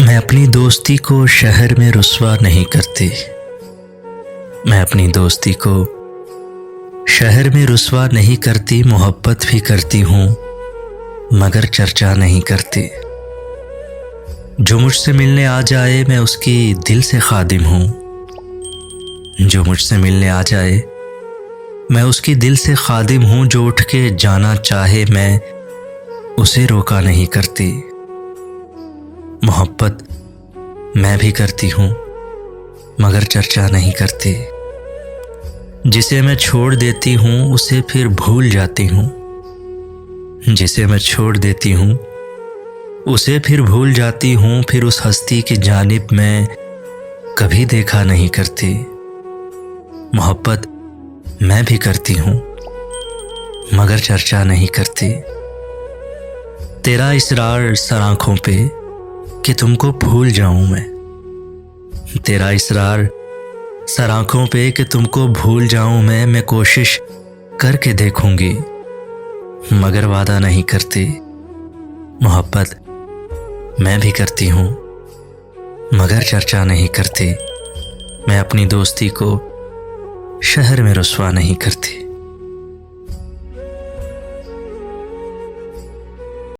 मैं अपनी दोस्ती को शहर में रुस्वा नहीं करती। मैं अपनी दोस्ती को शहर में रुस्वा नहीं करती। मोहब्बत भी करती हूँ मगर चर्चा नहीं करती। जो मुझसे मिलने आ जाए मैं उसकी दिल से खादिम हूँ। जो मुझसे मिलने आ जाए मैं उसकी दिल से खादिम हूँ। जो उठ के जाना चाहे मैं उसे रोका नहीं करती। मोहब्बत मैं भी करती हूँ मगर चर्चा नहीं करती। जिसे मैं छोड़ देती हूँ उसे फिर भूल जाती हूँ। जिसे मैं छोड़ देती हूँ उसे फिर भूल जाती हूँ। फिर उस हस्ती की जानिब मैं कभी देखा नहीं करती। मोहब्बत मैं भी करती हूँ मगर चर्चा नहीं करती। तेरा इसरार सर आँखों पे कि तुमको भूल जाऊं मैं। तेरा इसरार सर आँखों पे कि तुमको भूल जाऊं मैं कोशिश करके देखूंगी मगर वादा नहीं करती। मोहब्बत मैं भी करती हूँ मगर चर्चा नहीं करती। मैं अपनी दोस्ती को शहर में रुस्वा नहीं करती।